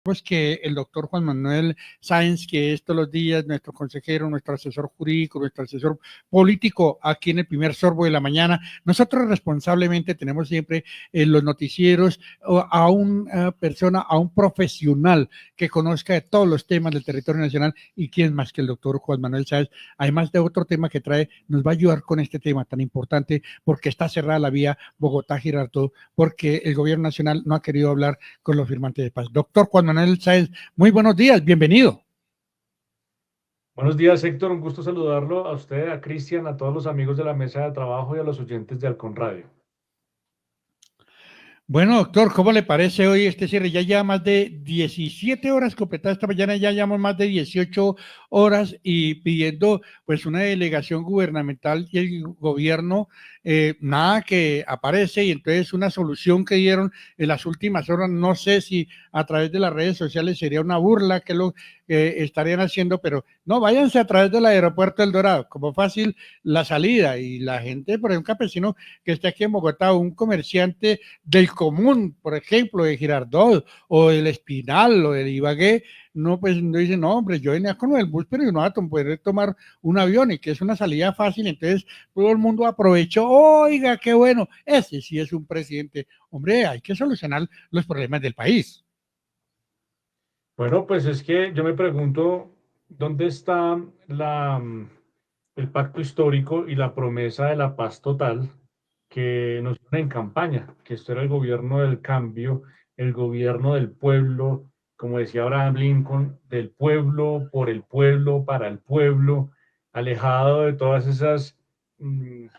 pues que el doctor Juan Manuel Sáenz, que es todos los días nuestro consejero, nuestro asesor jurídico, nuestro asesor político aquí en el primer sorbo de la mañana, nosotros responsablemente tenemos siempre en los noticieros a una persona, a un profesional que conozca de todos los temas del territorio nacional, y quién más que el doctor Juan Manuel Sáenz, además de otro tema que trae, nos va a ayudar con este tema tan importante, porque está cerrada la vía Bogotá-Girardot, porque el gobierno nacional no ha querido hablar con los firmantes de paz. Doctor Juan Manuel Sáenz, muy buenos días, bienvenido. Buenos días, Héctor. Un gusto saludarlo a usted, a Cristian, a todos los amigos de la mesa de trabajo y a los oyentes de Halcón Radio. Bueno, doctor, ¿cómo le parece hoy este cierre? Ya lleva más de 17 horas completadas esta mañana, ya llevamos más de 18 horas y pidiendo pues una delegación gubernamental, y el gobierno nada que aparece, y entonces una solución que dieron en las últimas horas, no sé si a través de las redes sociales sería una burla que lo estarían haciendo, pero no, váyanse a través del aeropuerto El Dorado, como fácil la salida, y la gente, por ejemplo, un campesino que está aquí en Bogotá, un comerciante del común, por ejemplo, de Girardot o del Espinal o del Ibagué, no, pues no dice, no, hombre, yo venía con el bus, pero yo no voy a poder tomar un avión, y que es una salida fácil, entonces todo el mundo aprovechó, oiga, qué bueno, ese sí es un presidente, hombre, hay que solucionar los problemas del país. Bueno, pues es que yo me pregunto, ¿dónde está el pacto histórico y la promesa de la paz total que nos dieron en campaña? Que esto era el gobierno del cambio, el gobierno del pueblo, como decía Abraham Lincoln, del pueblo, por el pueblo, para el pueblo, alejado de todas esas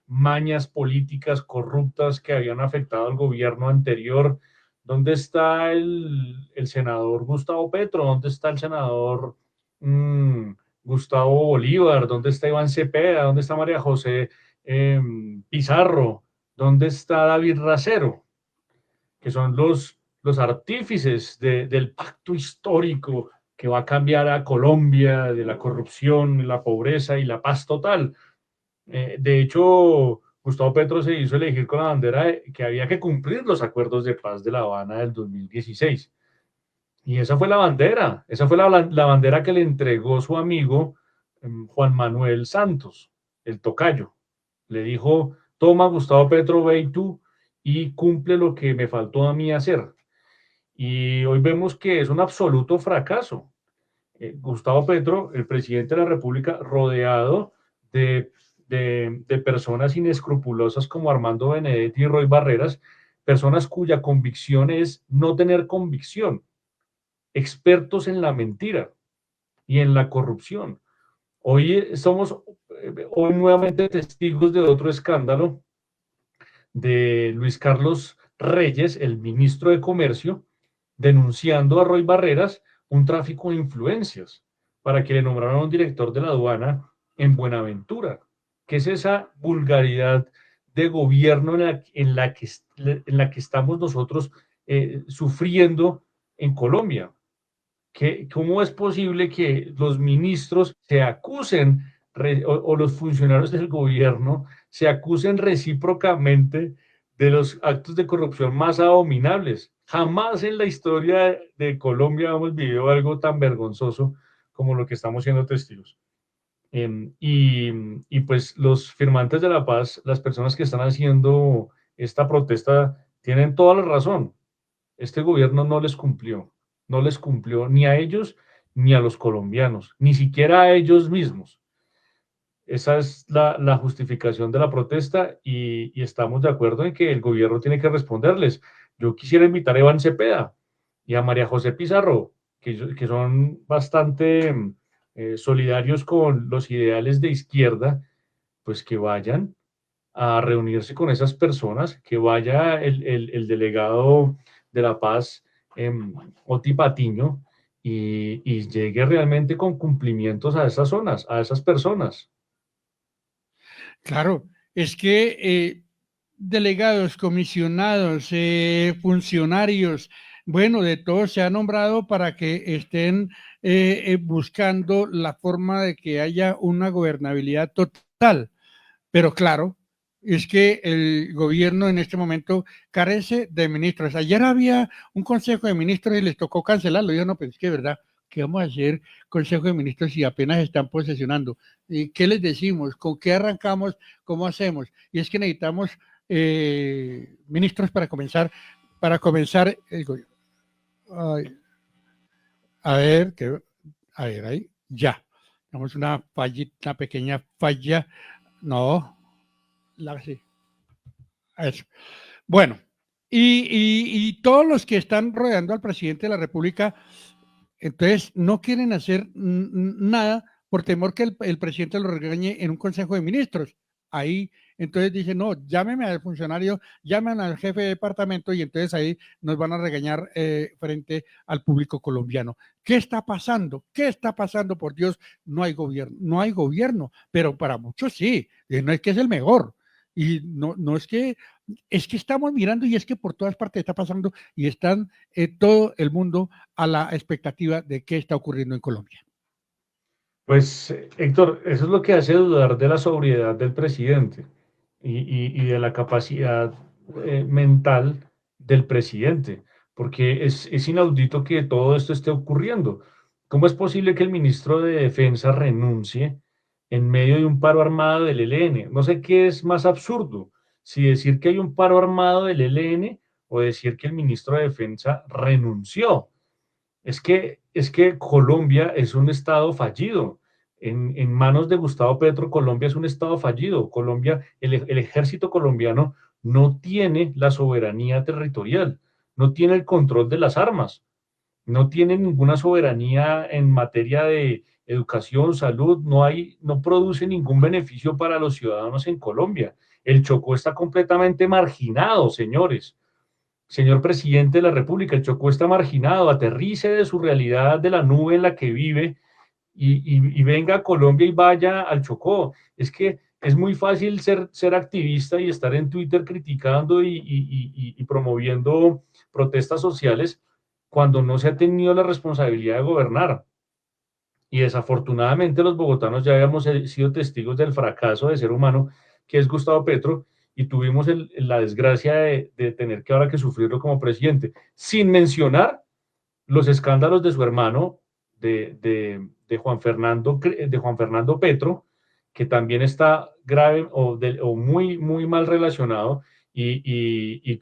mañas políticas corruptas que habían afectado al gobierno anterior. ¿Dónde está el senador Gustavo Petro? ¿Dónde está el senador mmm, Gustavo Bolívar? ¿Dónde está Iván Cepeda? ¿Dónde está María José Pizarro? ¿Dónde está David Racero? Que son los artífices del pacto histórico que va a cambiar a Colombia de la corrupción, la pobreza y la paz total. De hecho, Gustavo Petro se hizo elegir con la bandera de que había que cumplir los acuerdos de paz de La Habana del 2016. Y esa fue la bandera, esa fue la bandera que le entregó su amigo Juan Manuel Santos, el tocayo. Le dijo, toma Gustavo Petro, ve y tú y cumple lo que me faltó a mí hacer. Y hoy vemos que es un absoluto fracaso. Gustavo Petro, el presidente de la República, rodeado de, de personas inescrupulosas como Armando Benedetti y Roy Barreras, personas cuya convicción es no tener convicción, expertos en la mentira y en la corrupción. Hoy somos hoy nuevamente testigos de otro escándalo de Luis Carlos Reyes, el ministro de Comercio, denunciando a Roy Barreras un tráfico de influencias para que le nombraran un director de la aduana en Buenaventura. ¿Qué es esa vulgaridad de gobierno en la que estamos nosotros sufriendo en Colombia? ¿Cómo es posible que los ministros se acusen o los funcionarios del gobierno se acusen recíprocamente de los actos de corrupción más abominables? Jamás en la historia de Colombia hemos vivido algo tan vergonzoso como lo que estamos siendo testigos. Y pues los firmantes de la paz, las personas que están haciendo esta protesta, tienen toda la razón. Este gobierno no les cumplió ni a ellos ni a los colombianos, ni siquiera a ellos mismos. Esa es la justificación de la protesta y estamos de acuerdo en que el gobierno tiene que responderles. Yo quisiera invitar a Iván Cepeda y a María José Pizarro, que son bastante solidarios con los ideales de izquierda, pues que vayan a reunirse con esas personas, que vaya el delegado de La Paz, Oti Patiño, y llegue realmente con cumplimientos a esas zonas, a esas personas. Claro, es que delegados, comisionados, funcionarios, bueno, de todos se ha nombrado para que estén buscando la forma de que haya una gobernabilidad total. Pero claro, es que el gobierno en este momento carece de ministros. Ayer había un consejo de ministros y les tocó cancelarlo. Yo no, pero es que verdad, ¿qué vamos a hacer consejo de ministros si apenas están posesionando? ¿Y qué les decimos? ¿Con qué arrancamos? ¿Cómo hacemos? Y es que necesitamos ministros para comenzar el gobierno. Ay, a ver, a ver, ahí, ya. Tenemos una fallita, una pequeña falla. No, sí, eso. Bueno, y todos los que están rodeando al presidente de la República, entonces no quieren hacer nada por temor que el presidente lo regañe en un consejo de ministros. Ahí, entonces dicen, no, llámeme al funcionario, llamen al jefe de departamento y entonces ahí nos van a regañar frente al público colombiano. ¿Qué está pasando? ¿Qué está pasando? Por Dios, no hay gobierno, pero para muchos sí, no es que es el mejor. Y no es que estamos mirando y es que por todas partes está pasando y están todo el mundo a la expectativa de qué está ocurriendo en Colombia. Pues, Héctor, eso es lo que hace dudar de la sobriedad del presidente y de la capacidad mental del presidente, porque es inaudito que todo esto esté ocurriendo. ¿Cómo es posible que el ministro de Defensa renuncie en medio de un paro armado del ELN? No sé qué es más absurdo, si decir que hay un paro armado del ELN o decir que el ministro de Defensa renunció. Es que Colombia es un estado fallido. En manos de Gustavo Petro, Colombia es un estado fallido. Colombia, el ejército colombiano no tiene la soberanía territorial, no tiene el control de las armas, no tiene ninguna soberanía en materia de educación, salud, no produce ningún beneficio para los ciudadanos en Colombia. El Chocó está completamente marginado, señores. Señor presidente de la República, el Chocó está marginado, aterrice de su realidad, de la nube en la que vive y venga a Colombia y vaya al Chocó. Es que es muy fácil ser activista y estar en Twitter criticando y promoviendo protestas sociales cuando no se ha tenido la responsabilidad de gobernar. Y desafortunadamente los bogotanos ya habíamos sido testigos del fracaso de ser humano que es Gustavo Petro y tuvimos la desgracia de tener que ahora que sufrirlo como presidente, sin mencionar los escándalos de su hermano, de Juan Fernando Petro, que también está grave o muy, muy mal relacionado y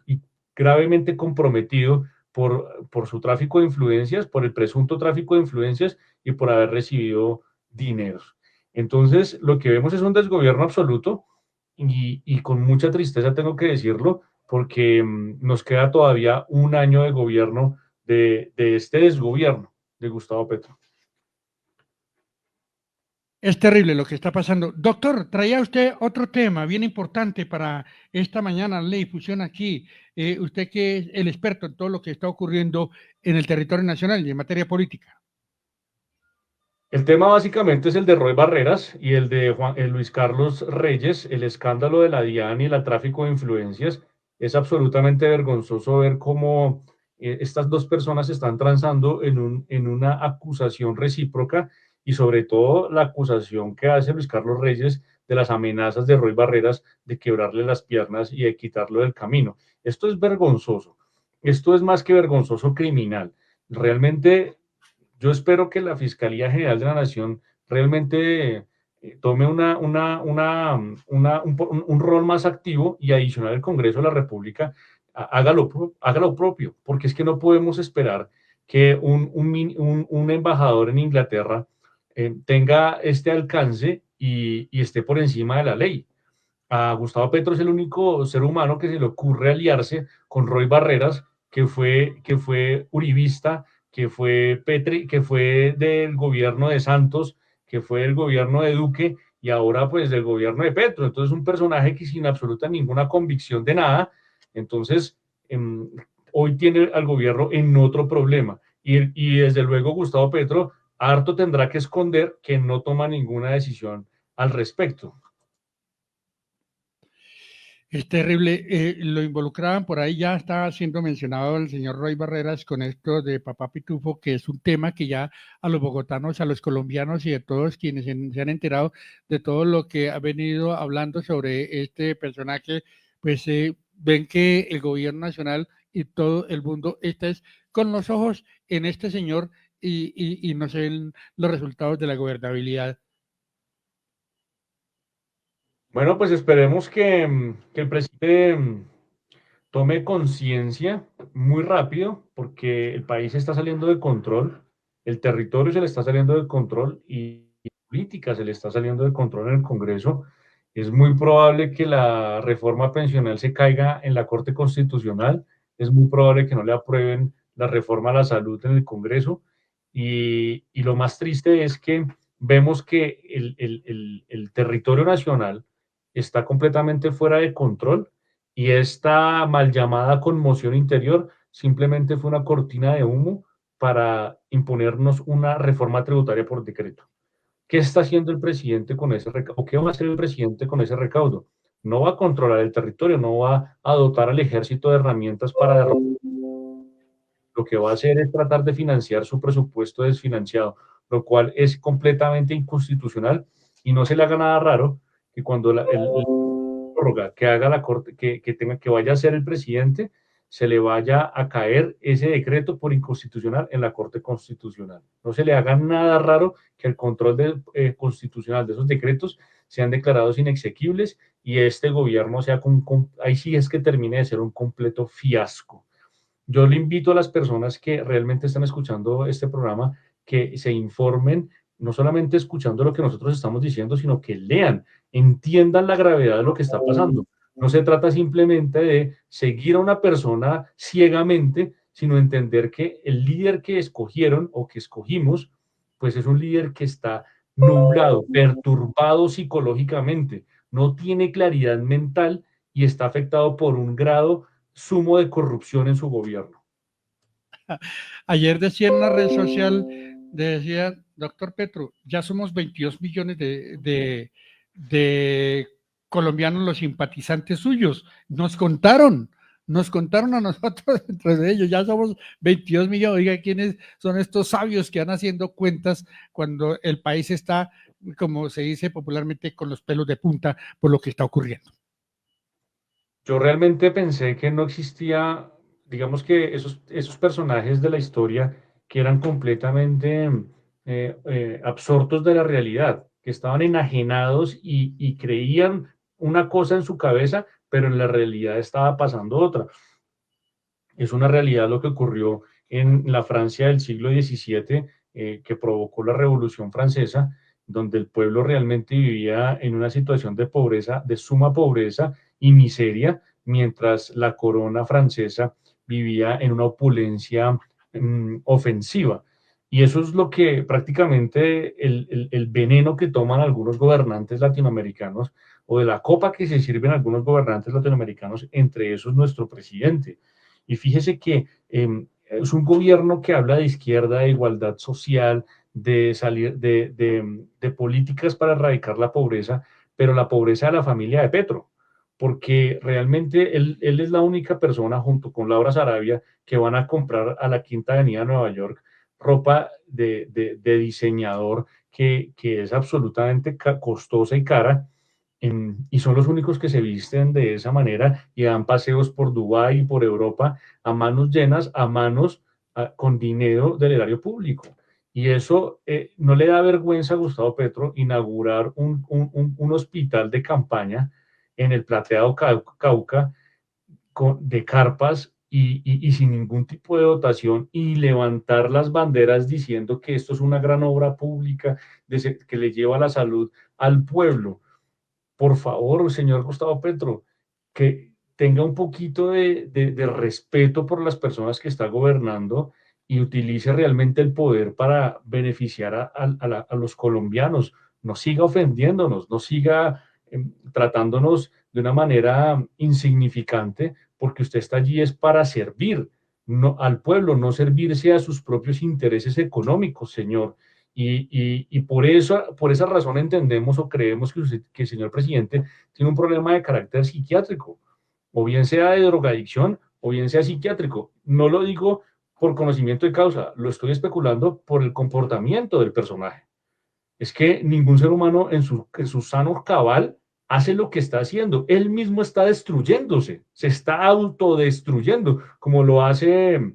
gravemente comprometido por su tráfico de influencias, por el presunto tráfico de influencias y por haber recibido dineros. Entonces, lo que vemos es un desgobierno absoluto y con mucha tristeza tengo que decirlo, porque nos queda todavía un año de gobierno de este desgobierno de Gustavo Petro. Es terrible lo que está pasando. Doctor, traía usted otro tema bien importante para esta mañana, la difusión aquí. Usted que es el experto en todo lo que está ocurriendo en el territorio nacional y en materia política. El tema básicamente es el de Roy Barreras y el de Luis Carlos Reyes, el escándalo de la DIAN y el tráfico de influencias. Es absolutamente vergonzoso ver cómo estas dos personas están transando en una acusación recíproca y sobre todo la acusación que hace Luis Carlos Reyes de las amenazas de Roy Barreras de quebrarle las piernas y de quitarlo del camino. Esto es vergonzoso. Esto es más que vergonzoso, criminal. Realmente yo espero que la Fiscalía General de la Nación realmente tome un rol más activo y adicional el Congreso de la República haga lo propio, porque es que no podemos esperar que un embajador en Inglaterra tenga este alcance y esté por encima de la ley. A Gustavo Petro es el único ser humano que se le ocurre aliarse con Roy Barreras, que fue uribista, que fue del gobierno de Santos, que fue del gobierno de Duque y ahora pues del gobierno de Petro. Entonces un personaje que sin absoluta ninguna convicción de nada, entonces hoy tiene al gobierno en otro problema. Y desde luego Gustavo Petro harto tendrá que esconder que no toma ninguna decisión al respecto. Es terrible. Lo involucraban por ahí, ya estaba siendo mencionado el señor Roy Barreras con esto de Papá Pitufo, que es un tema que ya a los bogotanos, a los colombianos y a todos quienes se han enterado de todo lo que ha venido hablando sobre este personaje, pues ven que el gobierno nacional y todo el mundo está es con los ojos en este señor y no se ven los resultados de la gobernabilidad. Bueno, pues esperemos que el presidente tome conciencia muy rápido, porque el país está saliendo de control, el territorio se le está saliendo de control y la política se le está saliendo de control en el Congreso. Es muy probable que la reforma pensional se caiga en la Corte Constitucional, es muy probable que no le aprueben la reforma a la salud en el Congreso y lo más triste es que vemos que el territorio nacional está completamente fuera de control y esta mal llamada conmoción interior simplemente fue una cortina de humo para imponernos una reforma tributaria por decreto. ¿Qué está haciendo el presidente con ese recaudo? ¿O qué va a hacer el presidente con ese recaudo? No va a controlar el territorio, no va a dotar al ejército de herramientas para derrotar. Lo que va a hacer es tratar de financiar su presupuesto desfinanciado, lo cual es completamente inconstitucional y no se le haga nada raro que cuando el prórroga que haga la corte, que vaya a ser el presidente, se le vaya a caer ese decreto por inconstitucional en la Corte Constitucional. No se le haga nada raro que el control constitucional de esos decretos sean declarados inexequibles y este gobierno sea, ahí sí es que termine de ser un completo fiasco. Yo le invito a las personas que realmente están escuchando este programa que se informen, no solamente escuchando lo que nosotros estamos diciendo, sino que lean, entiendan la gravedad de lo que está pasando. No se trata simplemente de seguir a una persona ciegamente, sino entender que el líder que escogieron o que escogimos, pues es un líder que está nublado, perturbado psicológicamente, no tiene claridad mental y está afectado por un grado sumo de corrupción en su gobierno. Ayer decía en una red social, decía, doctor Petro, ya somos 22 millones de colombianos los simpatizantes suyos. Nos contaron a nosotros, entre de ellos, ya somos 22 millones. Oiga, ¿quiénes son estos sabios que van haciendo cuentas cuando el país está, como se dice popularmente, con los pelos de punta por lo que está ocurriendo? Yo realmente pensé que no existía, digamos que esos personajes de la historia que eran completamente absortos de la realidad, que estaban enajenados y creían una cosa en su cabeza, pero en la realidad estaba pasando otra. Es una realidad lo que ocurrió en la Francia del siglo XVII, que provocó la Revolución Francesa, donde el pueblo realmente vivía en una situación de pobreza, de suma pobreza y miseria, mientras la corona francesa vivía en una opulencia ofensiva. Y eso es lo que prácticamente el veneno que toman algunos gobernantes latinoamericanos o de la copa que se sirven algunos gobernantes latinoamericanos, entre esos nuestro presidente. Y fíjese que es un gobierno que habla de izquierda, de igualdad social, de salir de políticas para erradicar la pobreza, pero la pobreza de la familia de Petro, porque realmente él es la única persona junto con Laura Sarabia que van a comprar a la Quinta Avenida de Nueva York ropa de diseñador que es absolutamente costosa y cara y son los únicos que se visten de esa manera y dan paseos por Dubái y por Europa a manos llenas, a manos con dinero del erario público. Y eso no le da vergüenza a Gustavo Petro inaugurar un hospital de campaña en el Plateado Cauca de carpas y sin ningún tipo de dotación y levantar las banderas diciendo que esto es una gran obra pública que le lleva la salud al pueblo. Por favor, señor Gustavo Petro, que tenga un poquito de respeto por las personas que está gobernando y utilice realmente el poder para beneficiar a los colombianos. No siga ofendiéndonos, no siga tratándonos de una manera insignificante, porque usted está allí es para servir no, al pueblo, no servirse a sus propios intereses económicos, señor. Y por eso, por esa razón entendemos o creemos que el señor presidente tiene un problema de carácter psiquiátrico, o bien sea de drogadicción, o bien sea psiquiátrico. No lo digo por conocimiento de causa, lo estoy especulando por el comportamiento del personaje. Es que ningún ser humano en su sano cabal hace lo que está haciendo. Él mismo está destruyéndose, se está autodestruyendo, como lo hace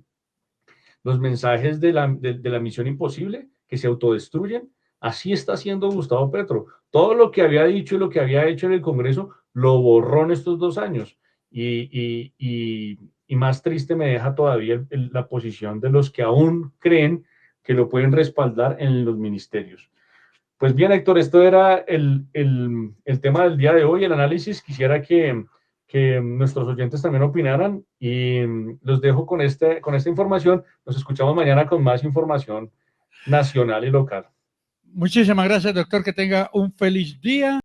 los mensajes de la Misión Imposible, que se autodestruyen. Así está haciendo Gustavo Petro. Todo lo que había dicho y lo que había hecho en el Congreso lo borró en estos 2 años. Y más triste me deja todavía la posición de los que aún creen que lo pueden respaldar en los ministerios. Pues bien, Héctor, esto era el tema del día de hoy, el análisis. Quisiera que nuestros oyentes también opinaran y los dejo con esta información. Nos escuchamos mañana con más información nacional y local. Muchísimas gracias, doctor. Que tenga un feliz día.